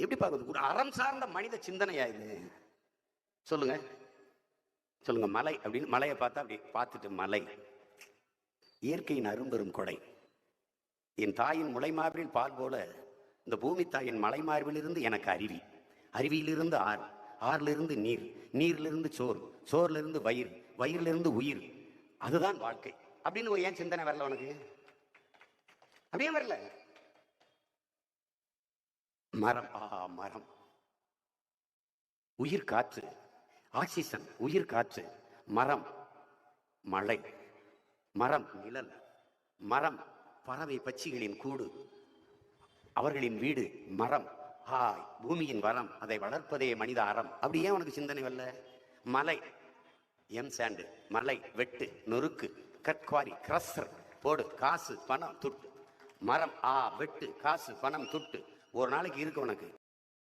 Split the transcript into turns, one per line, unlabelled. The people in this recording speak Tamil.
எப்படி பார்க்குது? ஒரு அறம் சார்ந்த மனித சிந்தனையா இது? சொல்லுங்க சொல்லுங்க. மலை அப்படின்னு மலையை பார்த்தா அப்படி பார்த்துட்டு, மலை இயற்கையின் அரும்பெரும் கொடை. என் தாயின் முளைமார்பில் பால் போல இந்த பூமி தாயின் மலைமார்பிலிருந்து எனக்கு அருவி, அருவியிலிருந்து ஆறு, ஆறிலிருந்து நீர், நீரிலிருந்து சோறு, சோறிலிருந்து வயிறு, வயிறிலிருந்து உயிர். அதுதான் வாழ்க்கை அப்படின்னு ஏன் சிந்தனை வரல உனக்கு? அப்படியே வரல. மரம், மரம் உயிர் காற்று, ஆக்சிஜன் உயிர் காற்று. மரம் மழை, மரம் நிழல், மரம் பறவை பட்சிகளின் கூடு, அவர்களின் வீடு. மரம் பூமியின் வரம், அதை வளர்ப்பதே மனித அறம். அப்படி ஏன் உனக்கு சிந்தனை வரல? மலை எம் சாண்டு, மலை வெட்டு, நொறுக்கு, கற்குவாரி, கிரஸ்டர் போடு, காசு பணம் துட்டு. மரம் வெட்டு, காசு பணம் துட்டு. ஒரு நாளைக்கு இருக்கு உனக்கு.